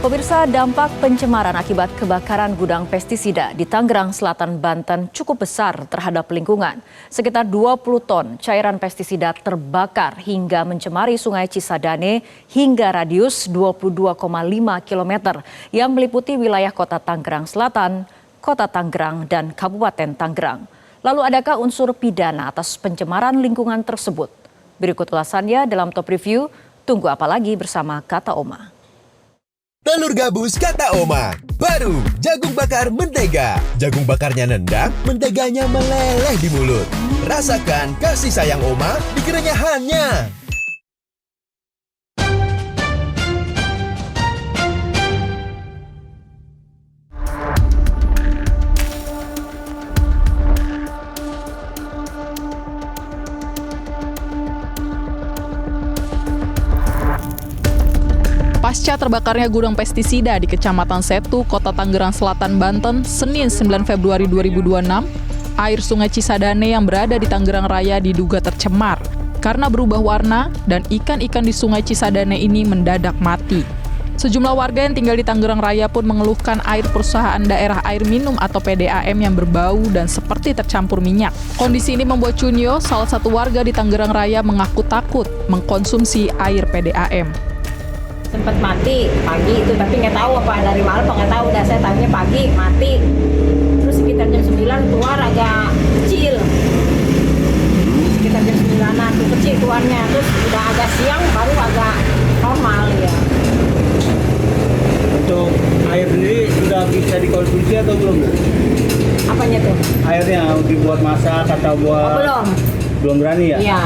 Pemirsa, dampak pencemaran akibat kebakaran gudang pestisida di Tangerang Selatan, Banten cukup besar terhadap lingkungan. Sekitar 20 ton cairan pestisida terbakar hingga mencemari Sungai Cisadane hingga radius 22,5 km yang meliputi wilayah Kota Tangerang Selatan, Kota Tangerang, dan Kabupaten Tangerang. Lalu adakah unsur pidana atas pencemaran lingkungan tersebut? Berikut ulasannya dalam Top Review. Tunggu apa lagi bersama Kata Oma. Telur gabus Kata Oma. Baru jagung bakar mentega. Jagung bakarnya nendang, menteganya meleleh di mulut. Rasakan kasih sayang Oma di kerenyahannya. Pasca terbakarnya gudang pestisida di Kecamatan Setu, Kota Tangerang Selatan, Banten, Senin 9 Februari 2026, air Sungai Cisadane yang berada di Tangerang Raya diduga tercemar karena berubah warna dan ikan-ikan di Sungai Cisadane ini mendadak mati. Sejumlah warga yang tinggal di Tangerang Raya pun mengeluhkan air perusahaan daerah air minum atau PDAM yang berbau dan seperti tercampur minyak. Kondisi ini membuat Cunyo, salah satu warga di Tangerang Raya, mengaku takut mengkonsumsi air PDAM. Sempat mati pagi itu, tapi nggak tahu apa dari malam apa nggak tahu, udah saya tahunya pagi mati. Terus sekitar jam 9 keluar agak kecil, sekitar jam 9-an tuh kecil keluarnya, terus udah agak siang baru agak normal ya. Untuk air ini sudah bisa dikonsumsi atau belum? Apanya tuh? Airnya dibuat masak atau buat? Oh, belum. Belum berani ya? Iya.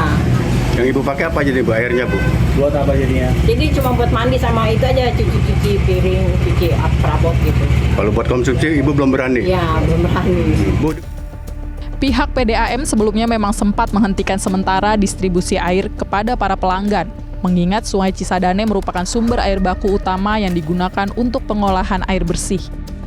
Yang ibu pakai apa jadi bu airnya bu? Buat apa jadinya? Jadi cuma buat mandi sama itu aja, cuci piring, cuci perabot gitu. Kalau buat konsumsi ibu belum berani? Iya, belum berani. Bu. Pihak PDAM sebelumnya memang sempat menghentikan sementara distribusi air kepada para pelanggan, mengingat Sungai Cisadane merupakan sumber air baku utama yang digunakan untuk pengolahan air bersih.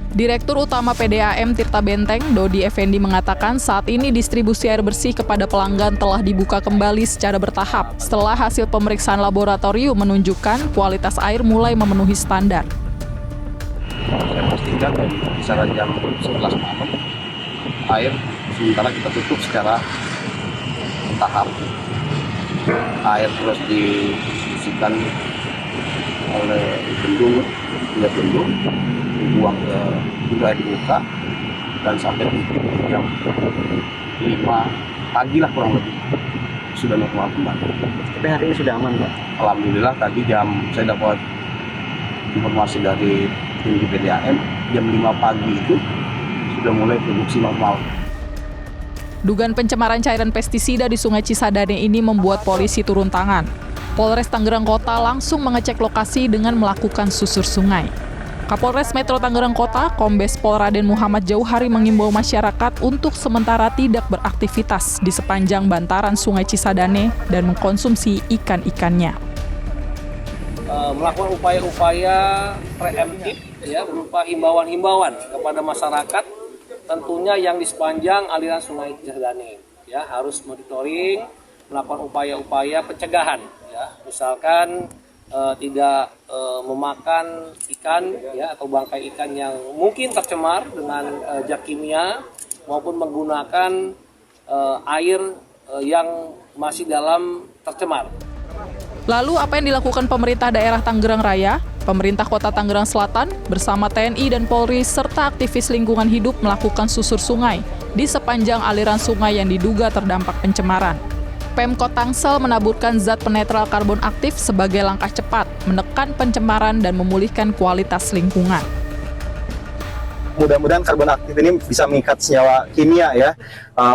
Direktur Utama PDAM Tirta Benteng, Dodi Effendi, mengatakan saat ini distribusi air bersih kepada pelanggan telah dibuka kembali secara bertahap setelah hasil pemeriksaan laboratorium menunjukkan kualitas air mulai memenuhi standar. Saya pastikan dari kisaran jam 11 malam air sementara kita tutup secara bertahap. Air terus diisikan oleh bendung, dibuang ke juga dibuka dan sampai jam 5 pagi lah kurang lebih sudah normal kembali. Tapi hari ini sudah aman Pak? Alhamdulillah tadi saya dapat informasi dari tim di PDAM jam 5 pagi itu sudah mulai produksi normal. Dugaan pencemaran cairan pestisida di Sungai Cisadane ini membuat polisi turun tangan. Polres Tangerang Kota langsung mengecek lokasi dengan melakukan susur sungai. Kapolres Metro Tangerang Kota, Kombes Pol Raden Muhammad Jauhari, mengimbau masyarakat untuk sementara tidak beraktivitas di sepanjang bantaran Sungai Cisadane dan mengkonsumsi ikan-ikannya. Melakukan upaya-upaya preemptif ya, berupa himbauan-himbauan kepada masyarakat tentunya yang di sepanjang aliran Sungai Cisadane ya, harus monitoring, melakukan upaya-upaya pencegahan ya, misalkan tidak memakan ikan ya atau bangkai ikan yang mungkin tercemar dengan zat kimia maupun menggunakan air yang masih dalam tercemar. Lalu apa yang dilakukan pemerintah daerah Tangerang Raya? Pemerintah Kota Tangerang Selatan bersama TNI dan Polri serta aktivis lingkungan hidup melakukan susur sungai di sepanjang aliran sungai yang diduga terdampak pencemaran. Pemkot Tangsel menaburkan zat penetral karbon aktif sebagai langkah cepat menekan pencemaran dan memulihkan kualitas lingkungan. Mudah-mudahan karbon aktif ini bisa mengikat senyawa kimia ya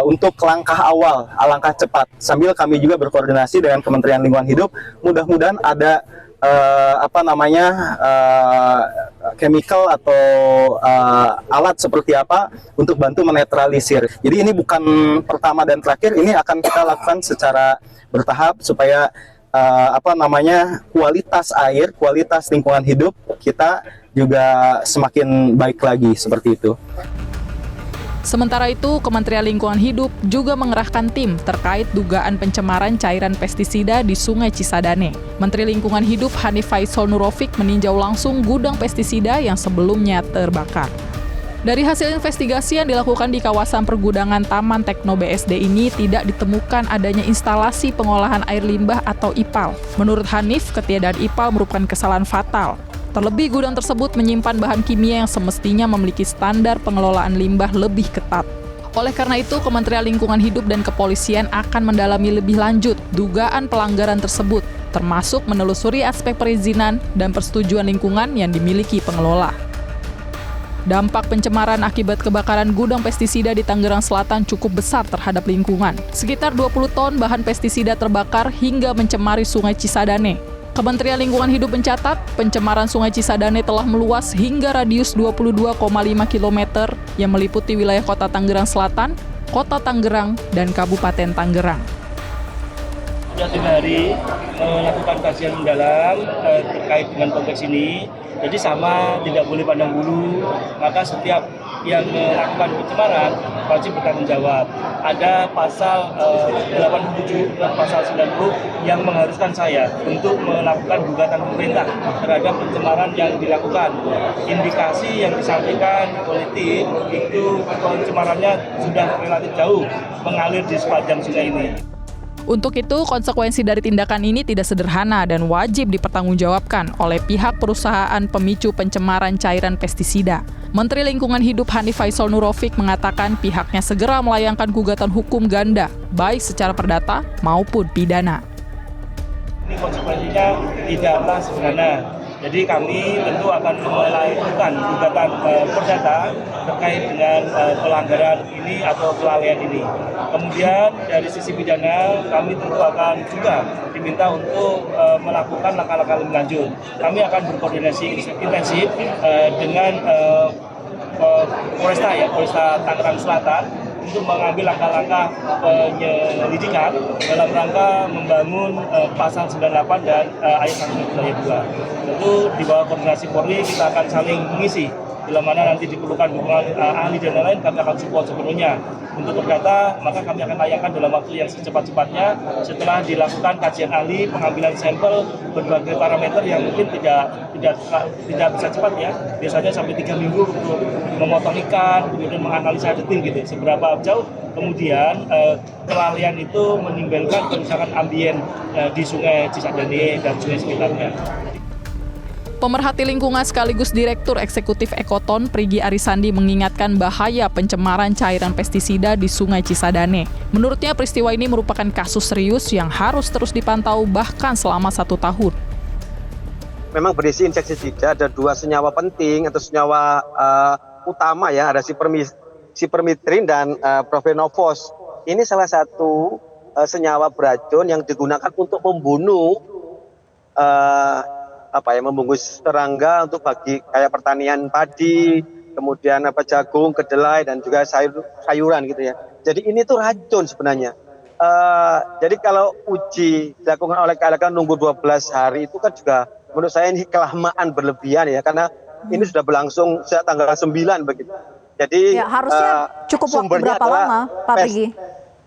untuk langkah awal, langkah cepat. Sambil kami juga berkoordinasi dengan Kementerian Lingkungan Hidup, mudah-mudahan ada chemical atau alat seperti apa untuk bantu menetralisir. Jadi ini bukan pertama dan terakhir, ini akan kita lakukan secara bertahap supaya kualitas air, kualitas lingkungan hidup kita juga semakin baik lagi seperti itu. Sementara itu, Kementerian Lingkungan Hidup juga mengerahkan tim terkait dugaan pencemaran cairan pestisida di Sungai Cisadane. Menteri Lingkungan Hidup Hanif Faisal Nurofik meninjau langsung gudang pestisida yang sebelumnya terbakar. Dari hasil investigasi yang dilakukan di kawasan pergudangan Taman Tekno BSD ini tidak ditemukan adanya instalasi pengolahan air limbah atau IPAL. Menurut Hanif, ketiadaan IPAL merupakan kesalahan fatal. Terlebih gudang tersebut menyimpan bahan kimia yang semestinya memiliki standar pengelolaan limbah lebih ketat. Oleh karena itu, Kementerian Lingkungan Hidup dan Kepolisian akan mendalami lebih lanjut dugaan pelanggaran tersebut, termasuk menelusuri aspek perizinan dan persetujuan lingkungan yang dimiliki pengelola. Dampak pencemaran akibat kebakaran gudang pestisida di Tangerang Selatan cukup besar terhadap lingkungan. Sekitar 20 ton bahan pestisida terbakar hingga mencemari Sungai Cisadane. Kementerian Lingkungan Hidup mencatat, pencemaran Sungai Cisadane telah meluas hingga radius 22,5 km yang meliputi wilayah Kota Tangerang Selatan, Kota Tangerang, dan Kabupaten Tangerang. Sudah 3 hari melakukan kajian mendalam terkait dengan konteks ini. Jadi sama, tidak boleh pandang bulu, maka setiap yang melakukan pencemaran wajib bertanggung jawab. Ada pasal 87 dan pasal 90 yang mengharuskan saya untuk melakukan gugatan pemerintah terhadap pencemaran yang dilakukan. Indikasi yang disampaikan oleh tim itu pencemarannya sudah relatif jauh mengalir di sepanjang sungai ini. Untuk itu, konsekuensi dari tindakan ini tidak sederhana dan wajib dipertanggungjawabkan oleh pihak perusahaan pemicu pencemaran cairan pestisida. Menteri Lingkungan Hidup Hanif Faisal Nurofik mengatakan pihaknya segera melayangkan gugatan hukum ganda, baik secara perdata maupun pidana. Ini konsekuensinya tidaklah sederhana. Jadi kami tentu akan melakukan gugatan perdata terkait dengan pelanggaran ini atau kelalaian ini. Kemudian dari sisi pidana kami tentu akan juga diminta untuk melakukan langkah-langkah lebih lanjut. Kami akan berkoordinasi intensif dengan Polresta Tangerang Selatan untuk mengambil langkah-langkah penyelidikan dalam rangka membangun pasal 98 dan ayat 1 ayat 2. Tentu di bawah koordinasi Polri kita akan saling mengisi. Bila mana nanti diperlukan dukungan ahli dan lain-lain, kami akan support sepenuhnya. Untuk perdata, maka kami akan tayangkan dalam waktu yang secepat-cepatnya setelah dilakukan kajian ahli, pengambilan sampel berbagai parameter yang mungkin tidak bisa cepat ya. Biasanya sampai 3 minggu untuk memotong ikan, kemudian menganalisa detil gitu. Seberapa jauh kemudian kelalaian itu menimbulkan kerusakan ambien di Sungai Cisadane dan sungai sekitarnya. Pemerhati lingkungan sekaligus Direktur Eksekutif Ekoton Prigi Arisandi mengingatkan bahaya pencemaran cairan pestisida di Sungai Cisadane. Menurutnya peristiwa ini merupakan kasus serius yang harus terus dipantau bahkan selama 1 tahun. Memang berisi insektisida ada 2 senyawa penting atau senyawa utama ya, ada sipermitrin dan profenofos. Ini salah satu senyawa beracun yang digunakan untuk membunuh membungkus serangga untuk bagi kayak pertanian padi, kemudian jagung, kedelai dan juga sayuran gitu ya. Jadi ini tuh racun sebenarnya. Jadi kalau uji dilakukan oleh KLK nunggu 12 hari itu kan juga menurut saya ini kelamaan berlebihan ya, karena ini sudah berlangsung sejak tanggal 9 begitu. Jadi ya, harusnya cukup waktu berapa lama, Pak Prigi?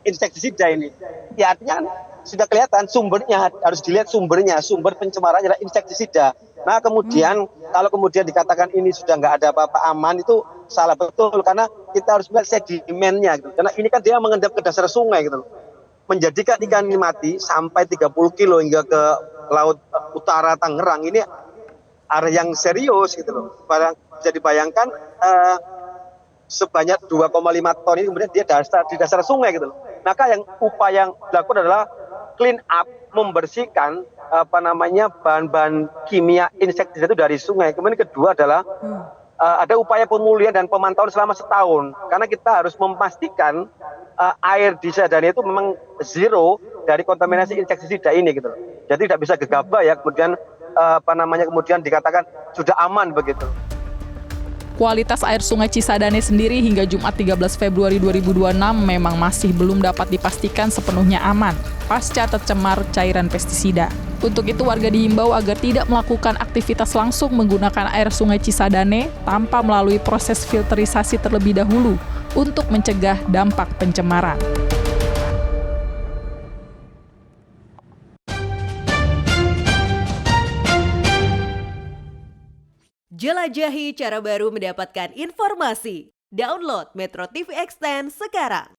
Insektisida ini. Ya artinya kan sudah kelihatan sumbernya, harus dilihat sumbernya, sumber pencemaran adalah insektisida. Nah kemudian kalau kemudian dikatakan ini sudah nggak ada apa-apa aman, itu salah betul, karena kita harus melihat sedimennya gitu. Karena ini kan dia mengendap ke dasar sungai gitu, menjadikan ikan ini mati sampai 30 kilo hingga ke laut utara Tangerang. Ini area yang serius gitu loh. Bisa dibayangkan sebanyak 2,5 ton ini kemudian dia di dasar sungai gitu loh. Maka yang upaya yang dilakukan adalah clean up, membersihkan bahan-bahan kimia insektisida itu dari sungai. Kemudian kedua adalah ada upaya pemulihan dan pemantauan selama 1 tahun, karena kita harus memastikan air di Cisadane itu memang zero dari kontaminasi insektisida ini gitu. Jadi tidak bisa gegabah ya kemudian kemudian dikatakan sudah aman begitu. Kualitas air Sungai Cisadane sendiri hingga Jumat 13 Februari 2026 memang masih belum dapat dipastikan sepenuhnya aman pasca tercemar cairan pestisida. Untuk itu warga dihimbau agar tidak melakukan aktivitas langsung menggunakan air Sungai Cisadane tanpa melalui proses filterisasi terlebih dahulu untuk mencegah dampak pencemaran. Jelajahi cara baru mendapatkan informasi. Download Metro TV Extend sekarang.